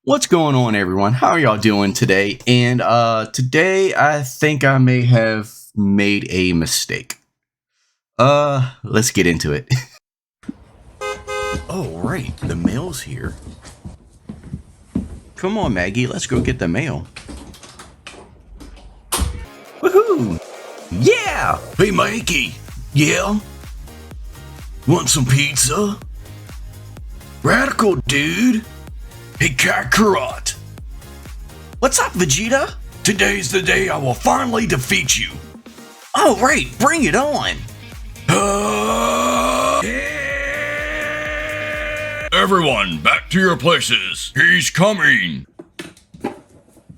What's going on, everyone? How are y'all doing today? And today I think I may have made a mistake. Let's get into it. Oh, right, the mail's here. Come on, Maggie, let's go get the mail. Woohoo! Yeah! Hey, Mikey. Yeah? Want some pizza? Radical, dude. Hey, Kakarot. What's up, Vegeta? Today's the day I will finally defeat you. Oh, right, bring it on. Everyone, back to your places. He's coming.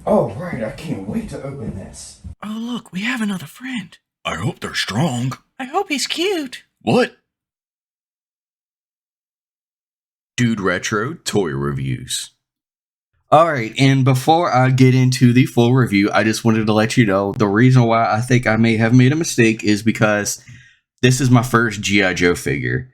Oh, right, I can't wait to open this. Oh, look, we have another friend. I hope they're strong. I hope he's cute. What? DudeRetro Toy Reviews. Alright, and before I get into the full review, I just wanted to let you know the reason why I think I may have made a mistake is because this is my first G.I. Joe figure.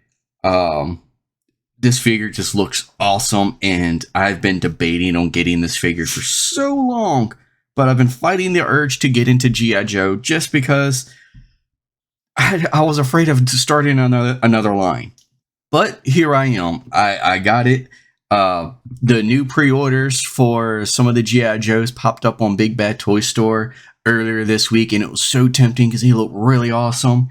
This figure just looks awesome, and I've been debating on getting this figure for so long, but I've been fighting the urge to get into G.I. Joe just because I was afraid of starting another line. But here I am. I got it. The new pre-orders for some of the G.I. Joes popped up on Big Bad Toy Store earlier this week, and it was so tempting because he looked really awesome.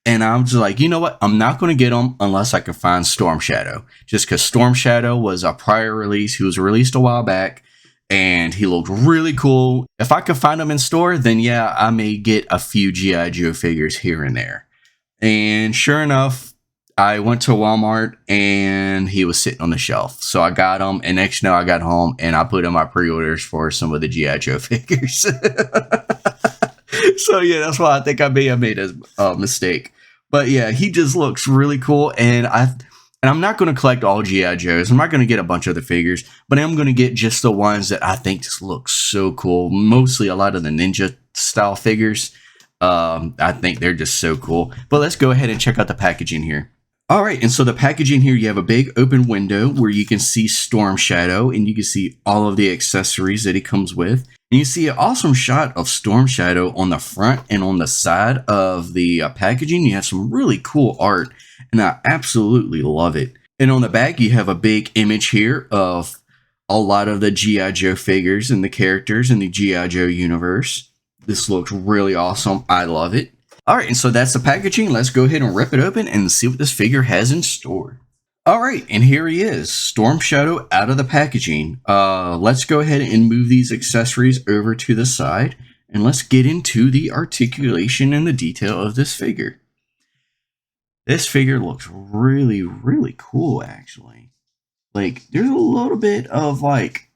And I'm just like, you know what? I'm not going to get him unless I can find Storm Shadow. Just because Storm Shadow was a prior release. He was released a while back, and he looked really cool. If I could find him in store, then yeah, I may get a few G.I. Joe figures here and there. And sure enough, I went to Walmart and he was sitting on the shelf. So I got him, and next you know, I got home and I put in my pre-orders for some of the G.I. Joe figures. So yeah, that's why I think I may have made a mistake. But yeah, he just looks really cool, and I'm not going to collect all G.I. Joes. I'm not going to get a bunch of the figures, but I'm going to get just the ones that I think just look so cool. Mostly a lot of the ninja style figures. I think they're just so cool. But let's go ahead and check out the packaging here. Alright, and so the packaging here, you have a big open window where you can see Storm Shadow, and you can see all of the accessories that he comes with. And you see an awesome shot of Storm Shadow on the front and on the side of the packaging. You have some really cool art, and I absolutely love it. And on the back, you have a big image here of a lot of the G.I. Joe figures and the characters in the G.I. Joe universe. This looks really awesome. I love it. Alright, and so that's the packaging. Let's go ahead and rip it open and see what this figure has in store. Alright, and here he is, Storm Shadow out of the packaging. Let's go ahead and move these accessories over to the side, and let's get into the articulation and the detail of this figure. This figure looks really, really cool, actually. Like, there's a little bit of, like,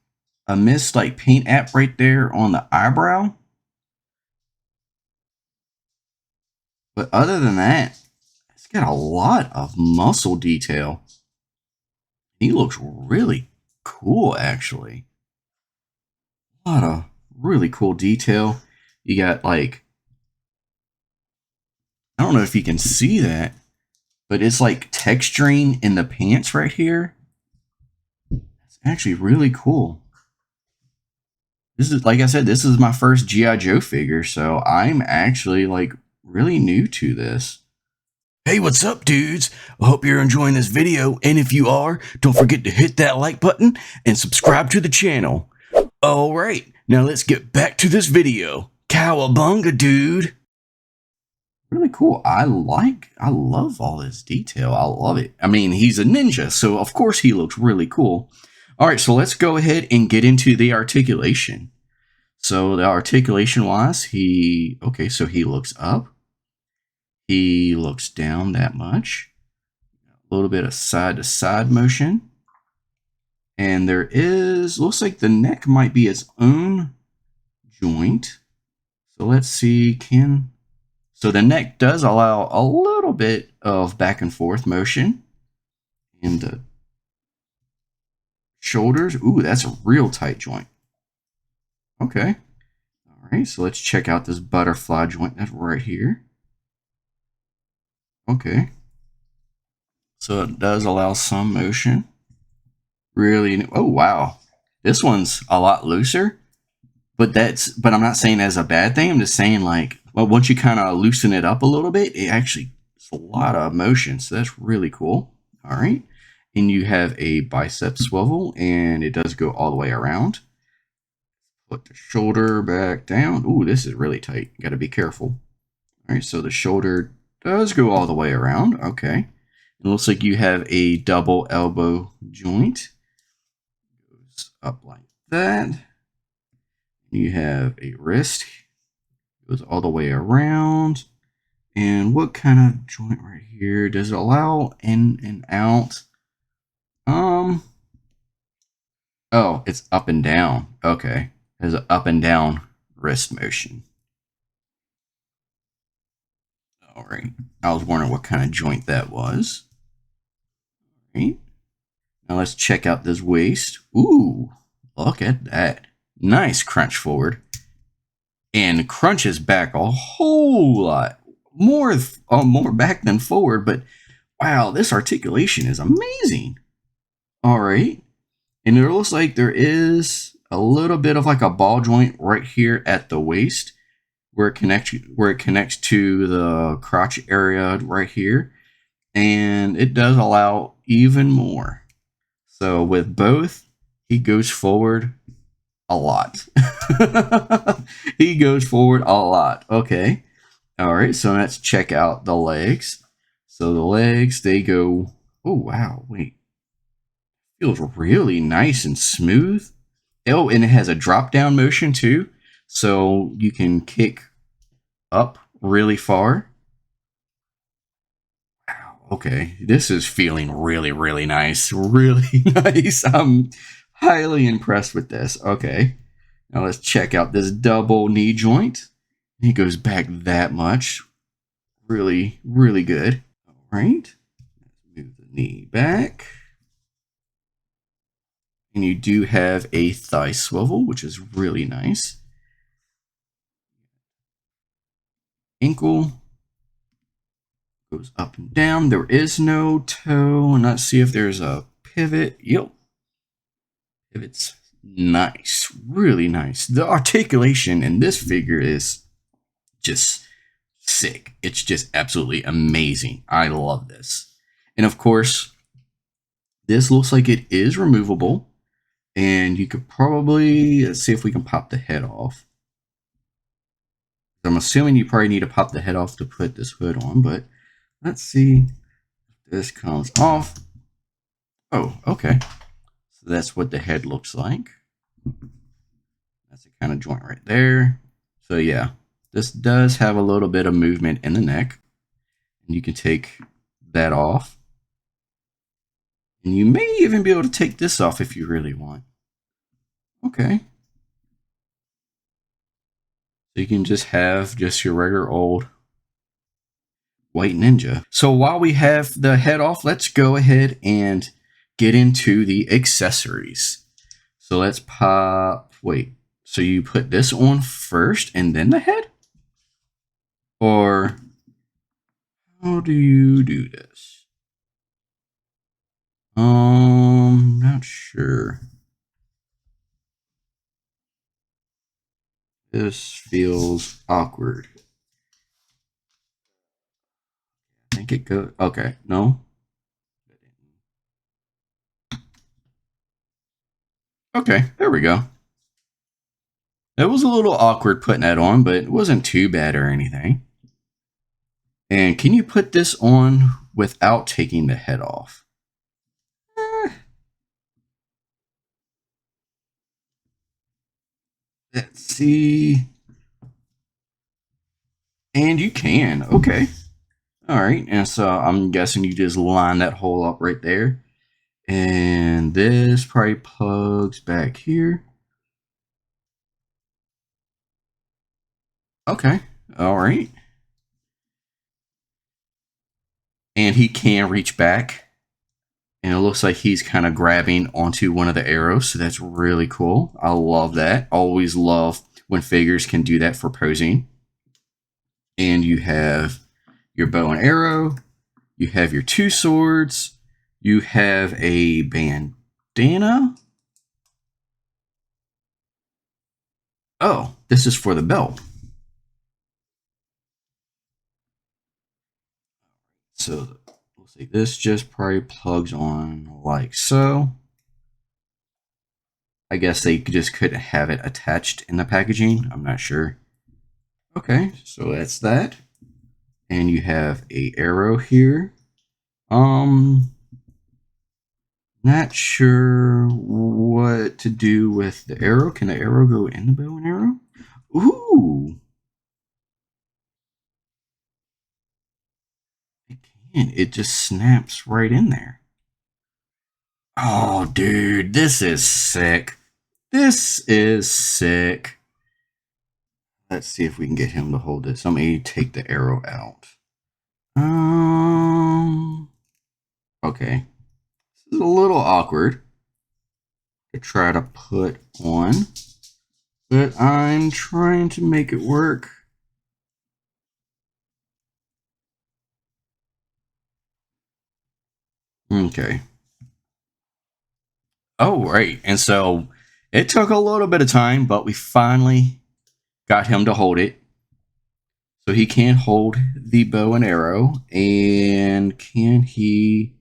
a missed, like, paint app right there on the eyebrow. But other than that, it's got a lot of muscle detail. He looks really cool, actually. A lot of really cool detail. You got, like, I don't know if you can see that, but it's like texturing in the pants right here. It's actually really cool. This is, like I said, this is my first G.I. Joe figure, so I'm actually, like, really new to this. Hey, what's up, dudes? I hope you're enjoying this video, and if you are, don't forget to hit that like button and subscribe to the channel. Alright, now let's get back to this video. Cowabunga, dude! Really cool. I love all this detail. I love it. I mean, he's a ninja, so of course he looks really cool. Alright, so let's go ahead and get into the articulation. So the articulation wise, okay, so he looks up. He looks down that much. A little bit of side to side motion. And there is, looks like the neck might be its own joint. So let's see, so the neck does allow a little bit of back and forth motion. And the shoulders, ooh, that's a real tight joint. Okay. All right, so let's check out this butterfly joint that's right here. Okay. So it does allow some motion. Really, oh wow. This one's a lot looser, but I'm not saying that's a bad thing. I'm just saying, like, well, once you kind of loosen it up a little bit, it actually it's a lot of motion. So that's really cool. All right. And you have a bicep swivel, and it does go all the way around. Put the shoulder back down. Ooh, this is really tight. Got to be careful. All right, so the shoulder does go all the way around. Okay. It looks like you have a double elbow joint. Goes up like that. You have a wrist. Goes all the way around. And what kind of joint right here? Does it allow in and out? Oh, it's up and down. Okay. There's an up and down wrist motion. All right. I was wondering what kind of joint that was. All right. Now let's check out this waist. Ooh, look at that. Nice crunch forward. And crunches back a whole lot. More back than forward, but wow, this articulation is amazing. All right. And it looks like there is a little bit of like a ball joint right here at the waist where it connects to the crotch area right here. And it does allow even more. So with both, he goes forward a lot. He goes forward a lot. Okay. All right. So let's check out the legs. So the legs, they go. Oh, wow. Wait. Feels really nice and smooth. Oh, and it has a drop down motion too. So you can kick up really far. Wow. Okay. This is feeling really, really nice. Really nice. I'm highly impressed with this. Okay. Now let's check out this double knee joint. It goes back that much. Really, really good. All right. Move the knee back. And you do have a thigh swivel, which is really nice. Ankle goes up and down. There is no toe. And let's see if there's a pivot. Yep. Pivot's nice. Really nice. The articulation in this figure is just sick. It's just absolutely amazing. I love this. And of course, this looks like it is removable. And you could probably, let's see if we can pop the head off. I'm assuming you probably need to pop the head off to put this hood on, but let's see if this comes off. Oh, okay. So that's what the head looks like. That's the kind of joint right there. So yeah, this does have a little bit of movement in the neck. And you can take that off. And you may even be able to take this off if you really want. Okay. So you can just have just your regular old white ninja. So while we have the head off, let's go ahead and get into the accessories. So let's pop, wait, so you put this on first and then the head? Or how do you do this? Not sure. This feels awkward. I think it goes, okay, no. Okay, there we go. It was a little awkward putting that on, but it wasn't too bad or anything. And can you put this on without taking the head off? Let's see. And you can. Okay. All right. And so I'm guessing you just line that hole up right there. And this probably plugs back here. Okay. All right. And he can reach back. And it looks like he's kind of grabbing onto one of the arrows. So that's really cool. I love that. Always love when figures can do that for posing. And you have your bow and arrow. You have your two swords. You have a bandana. Oh, this is for the bell. So we'll see. This just probably plugs on like so. I guess they just couldn't have it attached in the packaging. I'm not sure. Okay, so that's that. And you have a arrow here. Not sure what to do with the arrow. Can the arrow go in the bow and arrow? Ooh. It can. It just snaps right in there. Oh, dude, this is sick. This is sick. Let's see if we can get him to hold this. I'm going to take the arrow out. Okay. This is a little awkward to try to put on, but I'm trying to make it work. Okay. Oh, right. And so it took a little bit of time, but we finally got him to hold it. So he can hold the bow and arrow. And can he...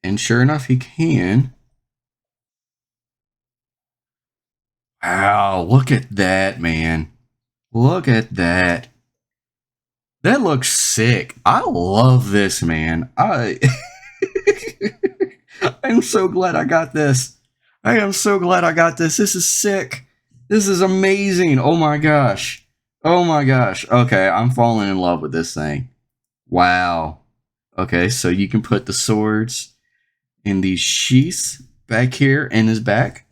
And sure enough, he can. Wow, look at that, man. Look at that. That looks sick. I love this, man. I'm so glad I got this. I am so glad I got this. This is sick. This is amazing. Oh my gosh. Oh my gosh. Okay, I'm falling in love with this thing. Wow. Okay, so you can put the swords in these sheaths back here in his back.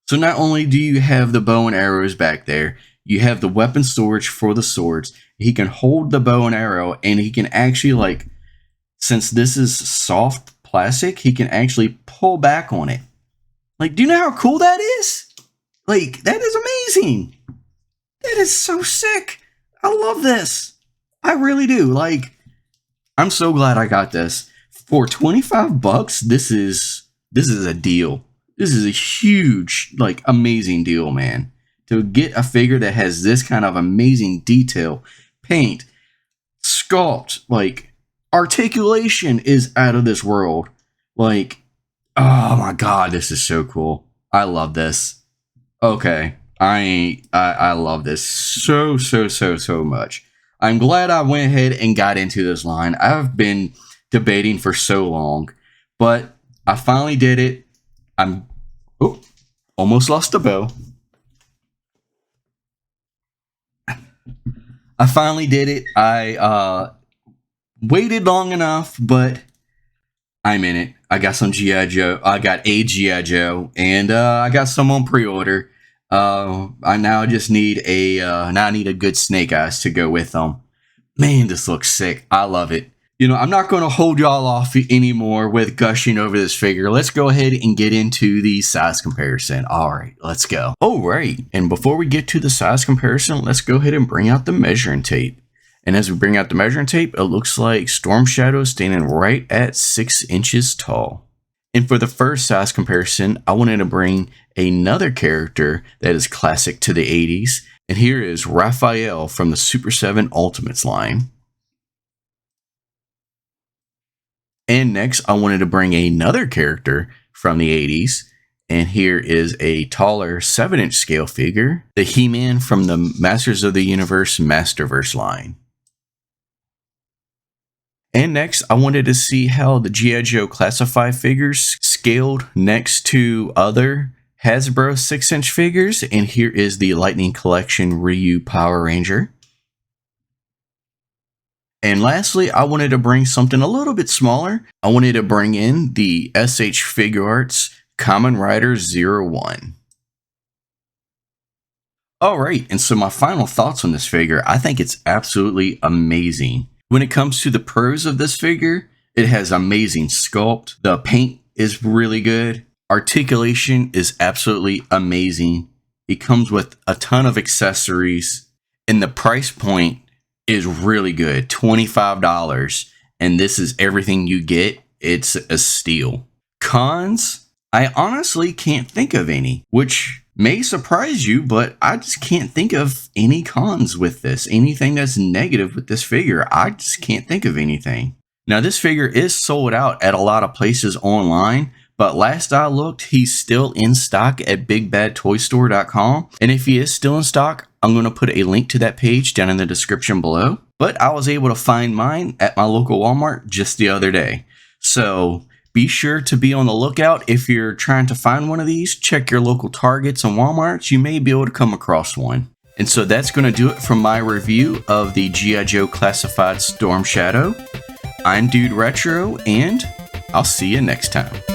So not only do you have the bow and arrows back there, you have the weapon storage for the swords. He can hold the bow and arrow, and he can actually, like, since this is soft plastic, he can actually pull back on it. Like, do you know how cool that is? Like, that is amazing. That is so sick. I love this. I really do. Like, I'm so glad I got this. For $25, this is a deal. This is a huge, like, amazing deal, man. To get a figure that has this kind of amazing detail, paint, sculpt, like, articulation is out of this world. Like, oh my god, this is so cool. I love this. Okay, I love this so much. I'm glad I went ahead and got into this line. I've been debating for so long, but I finally did it. I'm almost lost the bow. I finally did it. I waited long enough, but I'm in it. I got some G.I. Joe. I got a G.I. Joe, and I got some on pre-order. I now just need now I need a good Snake Eyes to go with them. Man, this looks sick. I love it. You know, I'm not going to hold y'all off anymore with gushing over this figure. Let's go ahead and get into the size comparison. All right, let's go. All right, and before we get to the size comparison, let's go ahead and bring out the measuring tape. And as we bring out the measuring tape, it looks like Storm Shadow standing right at 6 inches tall. And for the first size comparison, I wanted to bring another character that is classic to the 80s. And here is Raphael from the Super 7 Ultimates line. And next, I wanted to bring another character from the 80s. And here is a taller 7-inch scale figure, the He-Man from the Masters of the Universe Masterverse line. And next, I wanted to see how the G.I. Joe Classify figures scaled next to other Hasbro 6-inch figures. And here is the Lightning Collection Ryu Power Ranger. And lastly, I wanted to bring something a little bit smaller. I wanted to bring in the SH Figure Arts Kamen Rider 01. Alright, and so my final thoughts on this figure, I think it's absolutely amazing. When it comes to the pros of this figure, it has amazing sculpt. The paint is really good. Articulation is absolutely amazing. It comes with a ton of accessories. And the price point is really good, $25. and this is everything you get, it's a steal. Cons, I honestly can't think of any, which may surprise you, but I just can't think of any cons with this. Anything that's negative with this figure, I just can't think of anything. Now, this figure is sold out at a lot of places online, but last I looked, he's still in stock at BigBadToyStore.com. And if he is still in stock, I'm going to put a link to that page down in the description below. But I was able to find mine at my local Walmart just the other day. So be sure to be on the lookout. If you're trying to find one of these, check your local Targets and Walmarts. You may be able to come across one. And so that's going to do it for my review of the G.I. Joe Classified Storm Shadow. I'm DudeRetro, and I'll see you next time.